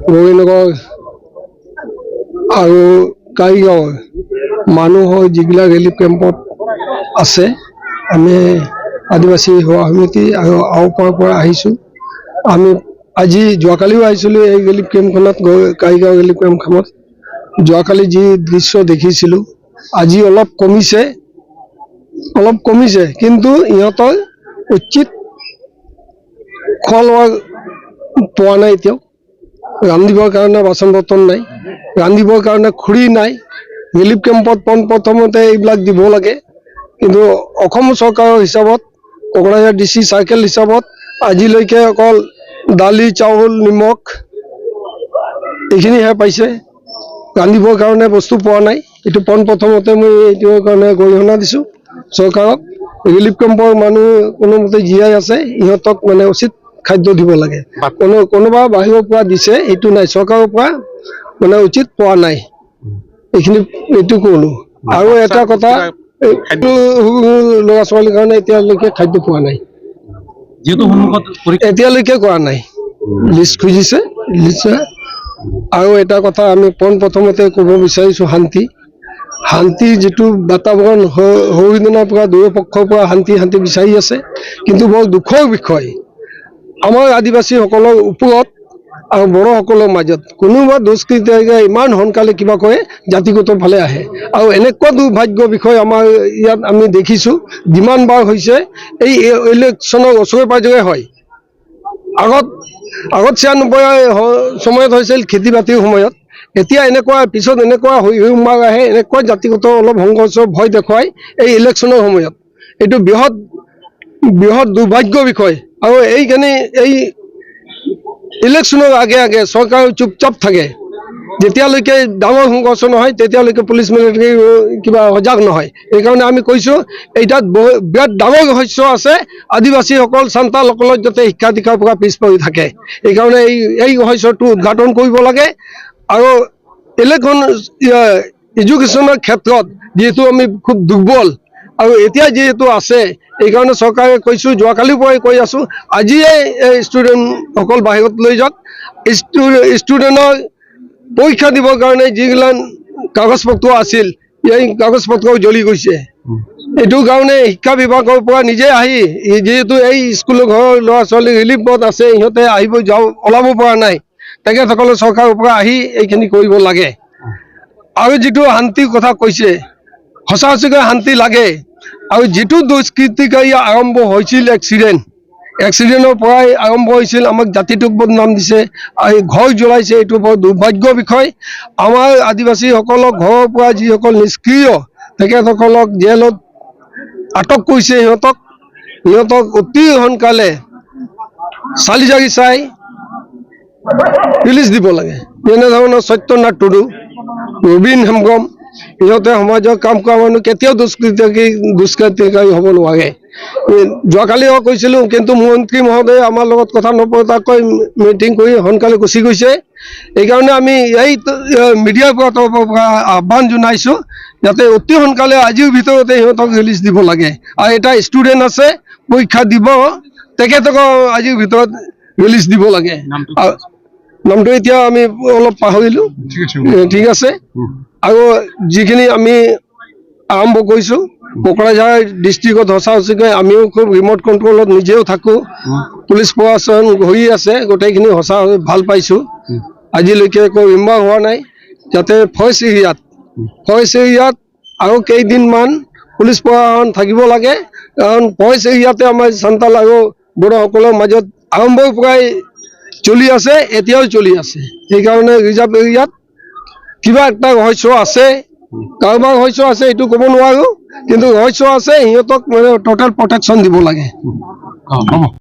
গৌৰীনগৰ আৰু কাৰিগাঁৱৰ মানুহৰ যিবিলাক ৰিলিফ কেম্পত আছে, আমি আদিবাসী সেৱা সমিতি আৰু আওপাৰ পৰা আহিছোঁ। আমি আজি যোৱাকালিও আহিছিলোঁ এই ৰিলিফ কেম্পখনত, কাৰিগাঁও ৰিলিফ কেম্পখনত। যোৱাকালি যি দৃশ্য দেখিছিলোঁ, আজি অলপ কমিছে, কিন্তু ইহঁতৰ উচিত খোৱা লোৱা পোৱা নাই। এতিয়াও ৰান্ধিবৰ কাৰণে বাচন বৰ্তন নাই, ৰান্ধিবৰ কাৰণে খৰি নাই। ৰিলিফ কেম্পত পোনপ্ৰথমতে এইবিলাক দিব লাগে, কিন্তু অসম চৰকাৰৰ হিচাপত, কোকৰাঝাৰ DC চাৰ্কেল হিচাপত আজিলৈকে অকল দালি, চাউল, নিমখ এইখিনিহে পাইছে। ৰান্ধিবৰ কাৰণে বস্তু পোৱা নাই। এইটো পোনপ্ৰথমতে মই এইটোৰ কাৰণে গৰিহণা দিছোঁ চৰকাৰক। ৰিলিফ কেম্পৰ মানুহ কোনোমতে জীয়াই আছে, ইহঁতক মানে উচিত খাদ্য দিব লাগে। কোনোবা বাহিৰৰ পৰা দিছে, এইটো নাই, চৰকাৰৰ পৰা মানে উচিত পোৱা নাই। এইটো ক'লো। আৰু এটা কথা, এইটো ল'ৰা ছোৱালীৰ কাৰণে এতিয়ালৈকে খাদ্য পোৱা নাই, এতিয়ালৈকে কৰা নাই। লিষ্ট খুজিছে, আৰু এটা কথা আমি পোনপ্ৰথমতে ক'ব বিচাৰিছোঁ, শান্তি যিটো বাতাবৰণ সৰুদিনৰ পৰা দুয়ো পক্ষৰ পৰা শান্তি বিচাৰি আছে, কিন্তু বৰ দুখৰ বিষয় আমাৰ আদিবাসীসকলৰ ওপৰত আৰু বড়োসকলৰ মাজত কোনোবা দুষ্কৃতিকাৰীয়ে ইমান সোনকালে কিবা কৰে, জাতিগত ফালে আহে। আৰু এনেকুৱা দুৰ্ভাগ্যৰ বিষয় আমাৰ ইয়াত আমি দেখিছোঁ, যিমানবাৰ হৈছে এই ইলেকশ্যনৰ ওচৰে পাঁজৰে হয়। আগত 96 সময়ত হৈছিল খেতি বাতিৰ সময়ত, এতিয়া এনেকুৱা পিছত এনেকুৱা হুমাৰ আহে, এনেকুৱা জাতিগত অলপ সংঘৰ্ষৰ ভয় দেখুৱাই এই ইলেকশ্যনৰ সময়ত। এইটো বৃহৎ দুৰ্ভাগ্যৰ বিষয়। আৰু এইখিনি এই ইলেকশ্যনৰ আগে চৰকাৰ চুপচাপ থাকে। যেতিয়ালৈকে ডাঙৰ সংঘৰ্ষ নহয়, তেতিয়ালৈকে পুলিচ মিলিটাৰী কিবা সজাগ নহয়। সেইকাৰণে আমি কৈছোঁ, এইটাত বিৰাট ডাঙৰ ৰহস্য আছে। আদিবাসীসকল চান্তালসকলৰ যাতে শিক্ষা দীক্ষাৰ পৰা পিছ পৰি থাকে, সেইকাৰণে এই ৰহস্যটো উদ্ঘাটন কৰিব লাগে। আৰু এডুকেশ্যনৰ ক্ষেত্ৰত যিহেতু আমি খুব দুৰ্বল, আৰু এতিয়া যিহেতু আছে, এইকাৰণে চৰকাৰে কৈছোঁ, যোৱাকালিৰ পৰাই কৈ আছোঁ, আজিয়ে এই ষ্টুডেণ্টসকল বাহিৰত লৈ যাওক। ষ্টুডেণ্টৰ পৰীক্ষা দিবৰ কাৰণে যিবিলাক কাগজ পত্ৰ আছিল, এই কাগজ পত্ৰও জ্বলি গৈছে। এইটো কাৰণে শিক্ষা বিভাগৰ পৰা নিজে আহি, যিহেতু এই স্কুলৰ ঘৰৰ ল'ৰা ছোৱালী ৰিলিফত আছে, ইহঁতে ওলাব পৰা নাই, তেখেতসকলে চৰকাৰৰ পৰা আহি এইখিনি কৰিব লাগে। আৰু যিটো শান্তিৰ কথা কৈছে, সঁচাকৈ শান্তি লাগে। আৰু যিটো দুষ্কৃতিকাৰী আৰম্ভ হৈছিল, এক্সিডেণ্টৰ পৰাই আৰম্ভ হৈছিল, আমাক জাতিটোক বদনাম দিছে, আৰু ঘৰ জ্বলাইছে। এইটো বৰ দুৰ্ভাগ্যৰ বিষয়। আমাৰ আদিবাসীসকলক ঘৰৰ পৰা যিসকল নিষ্ক্ৰিয়, তেখেতসকলক জেলত আটক কৰিছে। সিহঁতক অতি সোনকালে চালি জাৰি চাই ৰিলিজ দিব লাগে। যেনেধৰণৰ সত্যনাথ টুডু, ৰবীন হেমব্ৰম, ইহঁতে সমাজৰ কাম কৰা মানুহ, কেতিয়াও দুষ্কৃতিকাৰী হ'ব নোৱাৰে। যোৱাকালিও কৈছিলোঁ, কিন্তু মন্ত্ৰী মহোদয়ে আমাৰ লগত কথা নপতাকৈ মিটিং কৰি সোনকালে গুচি গৈছে। এইকাৰণে আমি এই মিডিয়াৰ তৰফৰ পৰা আহ্বান জনাইছোঁ, যাতে অতি সোনকালে আজিৰ ভিতৰতে সিহঁতক ৰিলিজ দিব লাগে। আৰু এটা ষ্টুডেণ্ট আছে, পৰীক্ষা দিব, তেখেতক আজিৰ ভিতৰত ৰিলিজ দিব লাগে। নামটো এতিয়া আমি অলপ পাহৰিলোঁ, ঠিক আছে। আৰু যিখিনি আমি আৰম্ভ কৰিছোঁ, কোকৰাঝাৰ ডিষ্ট্ৰিক্টত সঁচাকৈ আমিও খুব ৰিম'ট কণ্ট্ৰলত নিজেও থাকোঁ, পুলিচ প্ৰশাসন ঘূৰি আছে, গোটেইখিনি সঁচা ভাল পাইছোঁ। আজিলৈকে একো ইম্বাৰ হোৱা নাই। যাতে ফৰেষ্ট এৰিয়াত আৰু কেইদিনমান পুলিচ প্ৰশাসন থাকিব লাগে, কাৰণ ফৰেষ্ট এৰিয়াতে আমাৰ চান্তাল আৰু বড়োসকলৰ মাজত আৰম্ভৰ পৰাই চলি আছে, এতিয়াও চলি আছে। সেইকাৰণে ৰিজাৰ্ভ এৰিয়াত কিবা এটা ৰহস্য আছে, কাৰোবাৰ ৰহস্য আছে এইটো ক'ব নোৱাৰোঁ, কিন্তু ৰহস্য আছে। সিহঁতক মানে টোটেল প্ৰটেকশ্যন দিব লাগে।